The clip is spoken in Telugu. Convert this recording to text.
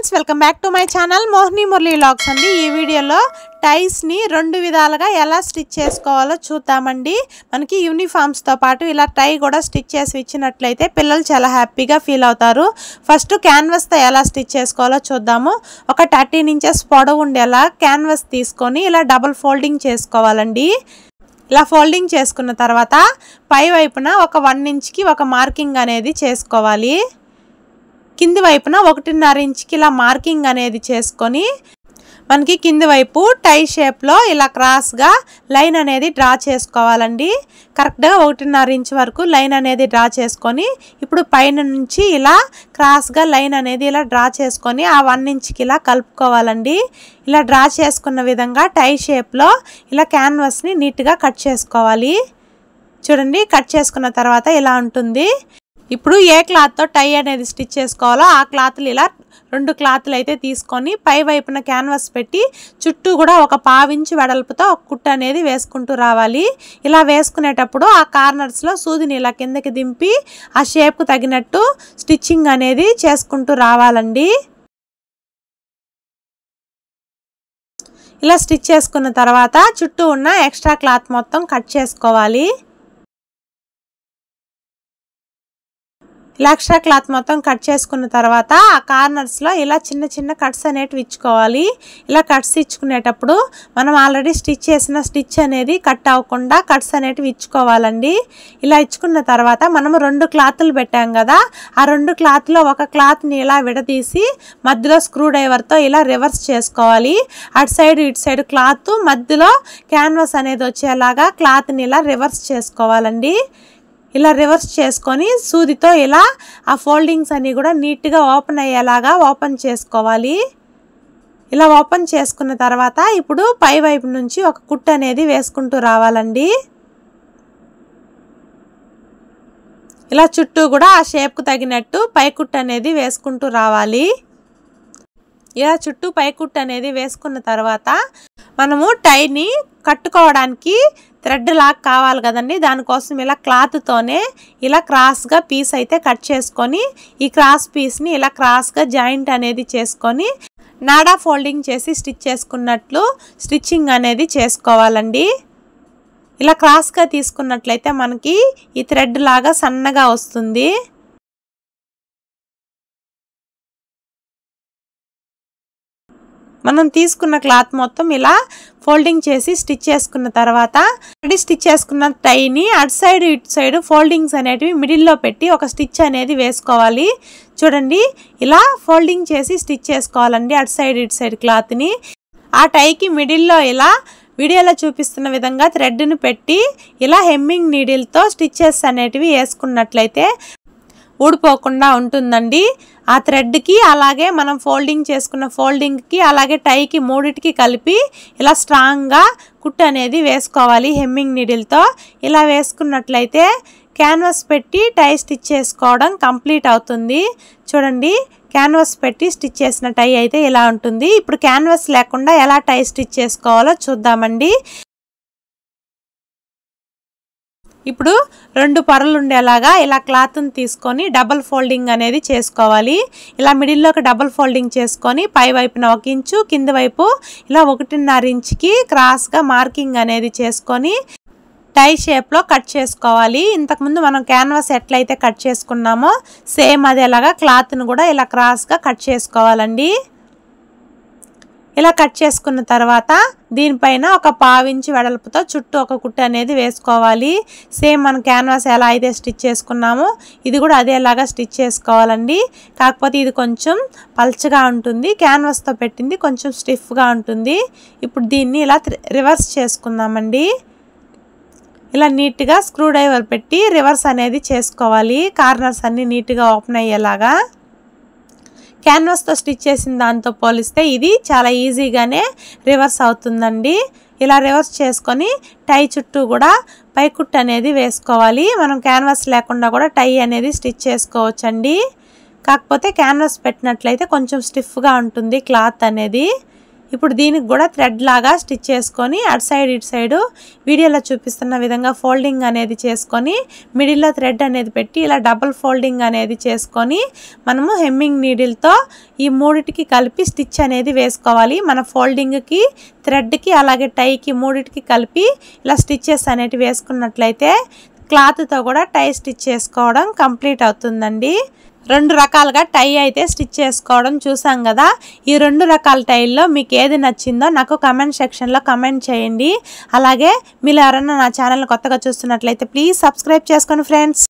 Friends welcome back to my channel Mohini Murali vlogs అండి। ఈ వీడియోలో టైస్ ని రెండు విధాలుగా ఎలా స్టిచ్ చేసుకోవాలో చూద్దామండి। మనకి యూనిఫామ్స్ తో పాటు ఇలా టై కూడా స్టిచ్ చేసి ఇచ్చినట్లయితే పిల్లలు చాలా హ్యాపీగా ఫీల్ అవుతారు। ఫస్ట్ క్యాన్వాస్ తో ఎలా స్టిచ్ చేసుకోవాలో చూద్దాము। ఒక 13 ఇంచెస్ పొడవు ఉండేలా క్యాన్వాస్ తీసుకొని ఇలా డబుల్ ఫోల్డింగ్ చేసుకోవాలండి। ఇలా ఫోల్డింగ్ చేసుకున్న తర్వాత పై వైపున ఒక 1 ఇంచ్కి ఒక మార్కింగ్ అనేది చేసుకోవాలి। కింది వైపున 1.5 ఇంచ్కి ఇలా మార్కింగ్ అనేది చేసుకొని మనకి కింది వైపు టై షేప్ లో ఇలా క్రాస్ గా లైన్ అనేది డ్రా చేసుకోవాలండి। కరెక్ట్ గా 1.5 ఇంచ్ వరకు లైన్ అనేది డ్రా చేసుకొని ఇప్పుడు పైన నుంచి ఇలా క్రాస్ గా లైన్ అనేది ఇలా డ్రా చేసుకొని ఆ 1 ఇంచ్కి ఇలా కలుపుకోవాలండి। ఇలా డ్రా చేసుకున్న విధంగా టై షేప్ లో ఇలా క్యాన్వాస్ ని నీట్ గా కట్ చేసుకోవాలి। చూడండి కట్ చేసుకున్న తర్వాత ఇలా ఉంటుంది। ఇప్పుడు ఏ క్లాత్ తో టై అనేది స్టిచ్ చేసుకోవాలో ఆ క్లాత్లు ఇలా 2 క్లాత్లు అయితే తీసుకొని పై వైపున క్యాన్వాస్ పెట్టి చుట్టూ కూడా ఒక 1/2 ఇంచ్ వెడల్పుతో ఒక కుట్టు అనేది వేసుకుంటూ రావాలి। ఇలా వేసుకునేటప్పుడు ఆ కార్నర్స్ లో సూదిని ఇలా కిందకి దింపి ఆ షేప్ కు తగినట్టు స్టిచ్చింగ్ అనేది చేసుకుంటూ రావాలండి। ఇలా స్టిచ్ చేసుకున్న తర్వాత చుట్టూ ఉన్న ఎక్స్ట్రా క్లాత్ మొత్తం కట్ చేసుకోవాలి। ఎక్స్ట్రా క్లాత్ మొత్తం కట్ చేసుకున్న తర్వాత ఆ కార్నర్స్ లో ఇలా చిన్న చిన్న కట్స్ అనేవి ఇచ్చుకోవాలి। ఇలా కట్స్ ఇచ్చుకునేటప్పుడు మనం ఆల్రెడీ స్టిచ్ చేసిన స్టిచ్ అనేది కట్ అవ్వకుండా కట్స్ అనేవి ఇచ్చుకోవాలండి। ఇలా ఇచ్చుకున్న తర్వాత మనం 2 క్లాత్లు పెట్టాం కదా, ఆ 2 క్లాత్లో ఒక క్లాత్ ని ఇలా విడదీసి మధ్యలో స్క్రూ డ్రైవర్ తో ఇలా రివర్స్ చేసుకోవాలి। అటు సైడ్ ఇటు సైడ్ క్లాత్ మధ్యలో క్యాన్వాస్ అనేది వచ్చేలాగా క్లాత్ ని ఇలా రివర్స్ చేసుకోవాలండి। ఇలా రివర్స్ చేసుకొని సూదితో ఇలా ఆ ఫోల్డింగ్స్ అన్ని కూడా నీట్ గా ఓపెన్ అయ్యేలాగా ఓపెన్ చేసుకోవాలి। ఇలా ఓపెన్ చేసుకున్న తర్వాత ఇప్పుడు పై వైపు నుంచి ఒక కుట్టు అనేది వేసుకుంటూ రావాలండి। ఇలా చుట్టూ కూడా ఆ షేప్ కు తగినట్టు పై కుట్టు అనేది వేసుకుంటూ రావాలి। ఇలా చుట్టూ పై కుట్టు అనేది వేసుకున్న తర్వాత మనము టైని కట్టుకోవడానికి థ్రెడ్ లాగా కావాలి కదండి, దానికోసం ఇలా క్లాత్ తోనే ఇలా క్రాస్ గా పీస్ అయితే కట్ చేసుకొని ఈ క్రాస్ పీస్ ని ఇలా క్రాస్ గా జాయింట్ అనేది చేసుకొని నాడా ఫోల్డింగ్ చేసి స్టిచ్ చేసుకున్నట్లు స్టిచ్చింగ్ అనేది చేసుకోవాలండి। ఇలా క్రాస్ గా తీసుకున్నట్లయితే మనకి ఈ థ్రెడ్ లాగా సన్నగా వస్తుంది। మనం తీసుకున్న క్లాత్ మొత్తం ఇలా ఫోల్డింగ్ చేసి స్టిచ్ చేసుకున్న తర్వాత స్టిచ్ చేసుకున్న టైని అటు సైడ్ ఇటు సైడ్ ఫోల్డింగ్స్ అనేటివి మిడిల్ లో పెట్టి ఒక స్టిచ్ అనేది వేసుకోవాలి। చూడండి ఇలా ఫోల్డింగ్ చేసి స్టిచ్ చేసుకోవాలండి అటు సైడ్ ఇటు సైడ్ క్లాత్ ని। ఆ టైకి మిడిల్ లో ఇలా వీడియోలో చూపిస్తున్న విధంగా థ్రెడ్ ని పెట్టి ఇలా హెమ్మింగ్ నీడిల్ తో స్టిచెస్ అనేటివి వేసుకున్నట్లయితే ఊడిపోకుండా ఉంటుందండి। ఆ థ్రెడ్ కి అలాగే మనం ఫోల్డింగ్ చేసుకున్న ఫోల్డింగ్ కి అలాగే టైకి మూడిటికి కలిపి ఇలా స్ట్రాంగ్ గా కుట్టు అనేది వేసుకోవాలి హెమ్మింగ్ నీడిల్ తో। ఇలా వేసుకున్నట్లయితే క్యాన్వాస్ పెట్టి టై స్టిచ్ చేసుకోవడం కంప్లీట్ అవుతుంది। చూడండి క్యాన్వాస్ పెట్టి స్టిచ్ చేసిన టై అయితే ఇలా ఉంటుంది। ఇప్పుడు క్యాన్వాస్ లేకుండా ఎలా టై స్టిచ్ చేసుకోవాలో చూద్దామండి। ఇప్పుడు 2 పొరలు ఉండేలాగా ఇలా క్లాత్ ని తీసుకొని డబుల్ ఫోల్డింగ్ అనేది చేసుకోవాలి। ఇలా మిడిల్ లోకి డబుల్ ఫోల్డింగ్ చేసుకొని పై వైపున 1 ఇంచు కింది వైపు ఇలా 1.5 ఇంచ్కి క్రాస్ గా మార్కింగ్ అనేది చేసుకొని టై షేప్ లో కట్ చేసుకోవాలి। ఇంతకుముందు మనం క్యాన్వాస్ ఎట్లయితే కట్ చేసుకున్నామో సేమ్ అదేలాగా క్లాత్ ను కూడా ఇలా క్రాస్ గా కట్ చేసుకోవాలండి। ఇలా కట్ చేసుకున్న తర్వాత దీనిపైన ఒక 1/2 ఇంచ్ వెడల్పుతో చుట్టూ ఒక కుట్టు అనేది వేసుకోవాలి। సేమ్ మనం క్యాన్వాస్ ఎలా అయితే స్టిచ్ చేసుకున్నామో ఇది కూడా అదేలాగా స్టిచ్ చేసుకోవాలండి। కాకపోతే ఇది కొంచెం పల్చగా ఉంటుంది, క్యాన్వాస్ తో పెట్టింది కొంచెం స్టిఫ్ గా ఉంటుంది। ఇప్పుడు దీన్ని ఇలా రివర్స్ చేసుకుందామండి। ఇలా నీట్ గా స్క్రూ డ్రైవర్ పెట్టి రివర్స్ అనేది చేసుకోవాలి, కార్నర్స్ అన్ని నీట్ గా ఓపెన్ అయ్యేలాగా। క్యాన్వాస్ తో స్టిచ్ చేసిన దాంతో పోలిస్తే ఇది చాలా ఈజీగానే రివర్స్ అవుతుందండి। ఇలా రివర్స్ చేసుకొని టై చుట్టూ కూడా పై కుట్టు అనేది వేసుకోవాలి। మనం క్యాన్వాస్ లేకుండా కూడా టై అనేది స్టిచ్ చేసుకోవచ్చండి, కాకపోతే క్యాన్వాస్ పెట్టినట్లయితే కొంచెం స్టిఫ్ గా ఉంటుంది క్లాత్ అనేది। ఇప్పుడు దీనికి కూడా థ్రెడ్ లాగా స్టిచ్ చేసుకొని అటు సైడ్ ఇటు సైడ్ వీడియోలో చూపిస్తున్న విధంగా ఫోల్డింగ్ అనేది చేసుకొని మిడిల్లో థ్రెడ్ అనేది పెట్టి ఇలా డబుల్ ఫోల్డింగ్ అనేది చేసుకొని మనము హెమ్మింగ్ నీడిల్తో ఈ మూడిటికి కలిపి స్టిచ్ అనేది వేసుకోవాలి. మన ఫోల్డింగ్కి థ్రెడ్కి అలాగే టైకి మూడిటికి కలిపి ఇలా స్టిచ్చెస్ అనేవి వేసుకున్నట్లయితే క్లాత్తో కూడా టై స్టిచ్ చేసుకోవడం కంప్లీట్ అవుతుందండి. 2 రకాలుగా టై అయితే స్టిచ్ చేసుకోవడం చూసాం కదా. ఈ 2 రకాల టైల్లో మీకు ఏది నచ్చిందో నాకు కమెంట్ సెక్షన్లో కమెంట్ చేయండి. అలాగే మీరు ఎవరైనా నా ఛానల్ కొత్తగా చూస్తున్నట్లయితే ప్లీజ్ సబ్స్క్రైబ్ చేసుకోండి ఫ్రెండ్స్.